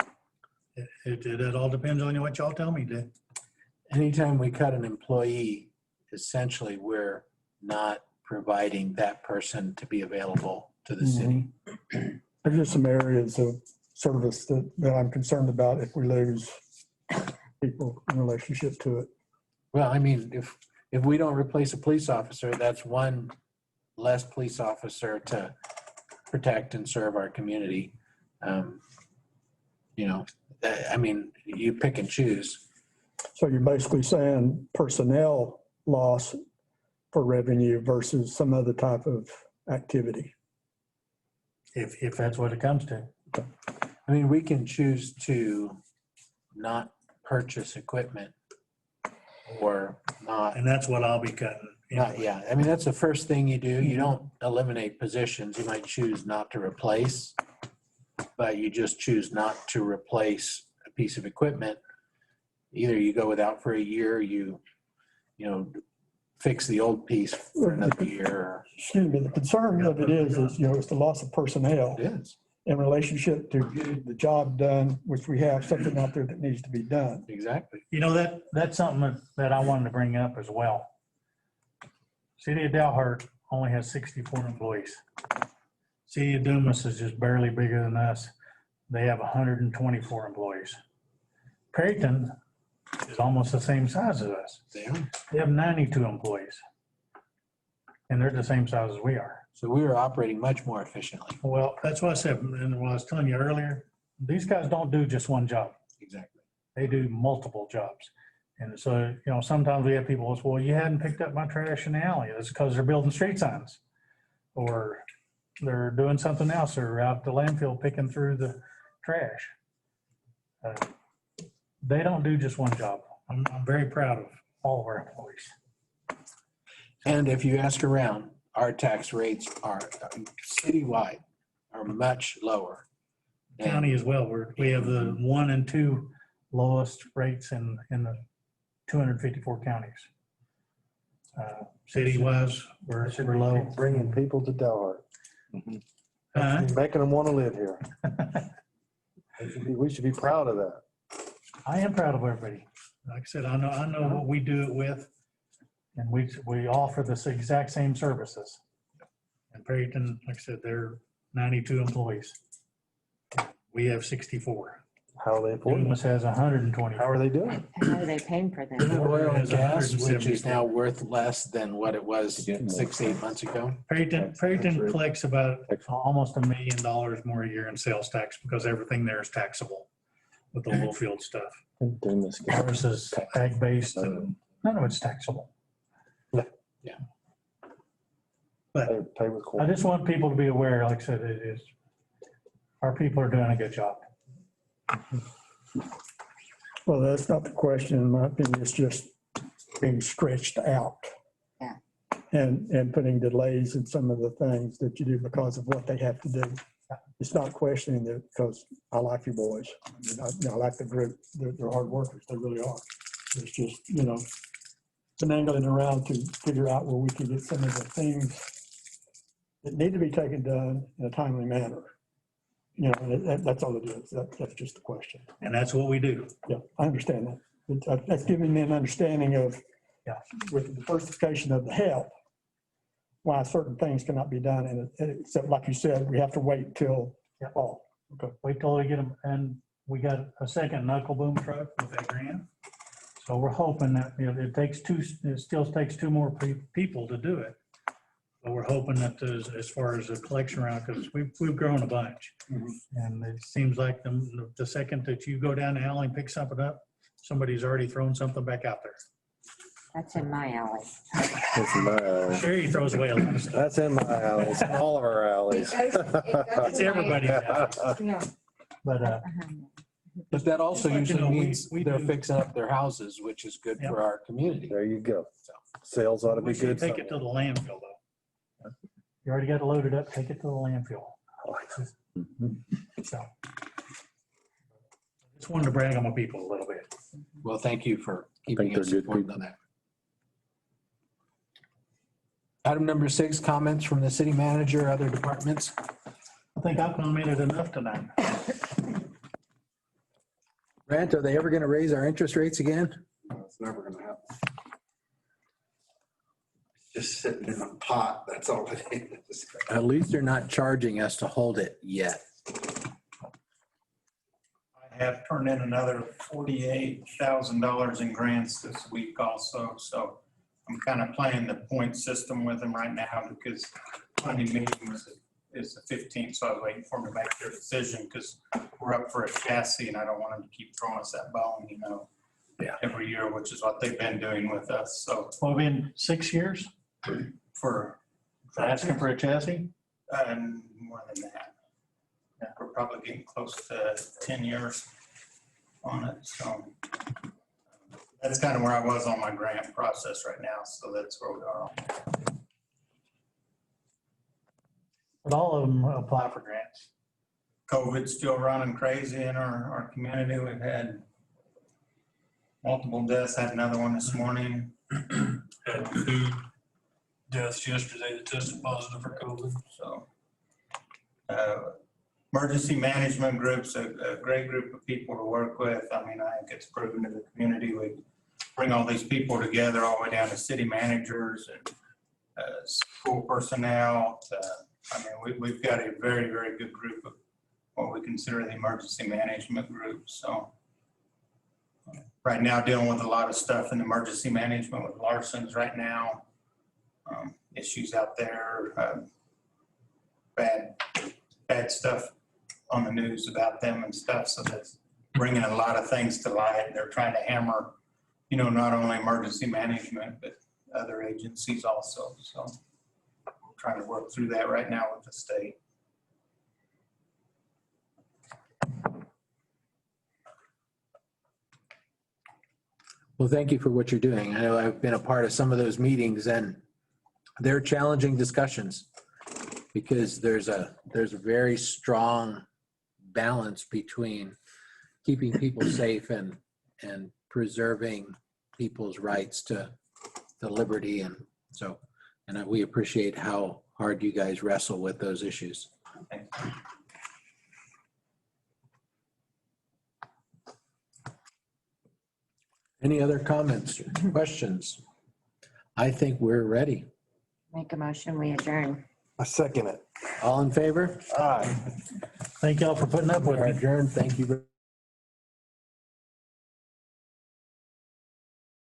It all depends on what y'all tell me to. Anytime we cut an employee, essentially, we're not providing that person to be available to the city. There's just some areas of service that I'm concerned about if we lose people in relationship to it. Well, I mean, if we don't replace a police officer, that's one less police officer to protect and serve our community. I mean, you pick and choose. So you're basically saying personnel loss for revenue versus some other type of activity. If that's what it comes to. I mean, we can choose to not purchase equipment or not. And that's what I'll be cutting. Yeah, I mean, that's the first thing you do. You don't eliminate positions. You might choose not to replace, but you just choose not to replace a piece of equipment. Either you go without for a year, you fix the old piece for another year. Excuse me, the concern of it is, it's the loss of personnel It is, in relationship to getting the job done, which we have something out there that needs to be done. exactly. That's something that I wanted to bring up as well. City of Dalhart only has 64 employees. City of Dumas is just barely bigger than us. They have 124 employees. Creighton is almost the same size as us. They are. They have 92 employees. And they're the same size as we are. So we are operating much more efficiently. Well, that's what I said, and what I was telling you earlier, these guys don't do just one job. Exactly. They do multiple jobs. And so, sometimes we have people say, well, you hadn't picked up my trash in the alley. That's because they're building street signs. Or they're doing something else. They're out the landfill picking through the trash. They don't do just one job. I'm very proud of all of our employees. And if you ask around, our tax rates are citywide are much lower. County as well. We have the 1 and 2 lowest rates in the 254 counties. City-wise, we're low. Bringing people to Dalhart, making them want to live here. We should be proud of that. I am proud of everybody. Like I said, I know what we do it with, and we offer the exact same services. And Perryton, like I said, they're 92 employees. We have 64. How are they affording? Dumas has 120. How are they doing? How are they paying for Isn't them? oil and Has gas, which 170. is now worth less than what it was 6, 8 months ago? Perryton collects about almost $1 million more a year in sales tax because everything there is taxable with the oil field stuff. Ours is ag-based and none of it's taxable. Yeah. But Pay with I corn. just want people to be aware, like I said, our people are doing a good job. Well, that's not the question, in my opinion. It's just being stretched out. Yeah. And putting delays in some of the things that you do because of what they have to do. It's not questioning it because I like you boys. I like the group. They're hard workers. They really are. It's just, finagling around to figure out where we can get some of the things that need to be taken done in a timely manner. That's all it is. That's just the question. And that's what we do. Yeah, I understand that. That's giving me an understanding of, Yeah. with the diversification of the help, why certain things cannot be done. And except, like you said, we have to wait till Yeah. fall. Okay. Wait till we get them, and we got a second knuckle boom truck with that grant. So we're hoping that, it still takes 2 more people to do it. But we're hoping that as far as the collection route, because we've grown a bunch. And it seems like the second that you go down the alley and pick something up, somebody's already thrown something back out there. That's in my alley. That's in my alley. Sherry throws away a lot of stuff. That's in my alley. It's in all of our alleys. It's everybody's alley. Yeah. But But that also Like, usually we- means we they're do- fixing up their houses, which is good for our community. There you go. Sales ought to be we should good. take it to the landfill, though. You already got it loaded up, take it to the landfill. So. Just wanted to brag on my people a little bit. Well, thank you for think keeping us they're good informed on that. Item number 6, comments from the city manager, other departments. I think I've commented enough tonight. Grant, are they ever going to raise our interest rates again? It's never gonna happen. It's just sitting in a pot, that's all it is. At least they're not charging us to hold it yet. I have turned in another $48,000 in grants this week also, so I'm kind of playing the point system with them right now because funding meeting is the 15th, so I was waiting for them to make their decision because we're up for a chassis and I don't want them to keep throwing us that bone, every year, which is what they've been doing with us, so Well, been 6 years for asking for a chassis? more than that. Yeah, we're probably getting close to 10 years on it, so that's kind of where I was on my grant process right now, so that's where we are on that. But all of them apply for grants. COVID's still running crazy in our community. We've had multiple deaths, had another one this morning. Had 2 deaths yesterday that tested positive for COVID, so. Emergency management groups, a great group of people to work with. I mean, I think it's proven to the community. We bring all these people together all the way down to city managers and school personnel. We've got a very, very good group of what we consider the emergency management group. So right now dealing with a lot of stuff in emergency management with Larson's right now. Issues out there, bad stuff on the news about them and stuff. So that's bringing a lot of things to light. They're trying to hammer, not only emergency management, but other agencies also. So trying to work through that right now with the state. Well, thank you for what you're doing. I know I've been a part of some of those meetings, and they're challenging discussions because there's a very strong balance between keeping people safe and preserving people's rights to liberty. And so, and we appreciate how hard you guys wrestle with those issues. Any other comments, questions? I think we're ready. Make a motion, we adjourn. I second it. All in favor? Aye. Thank y'all for putting up with We're me. adjourned. Thank you.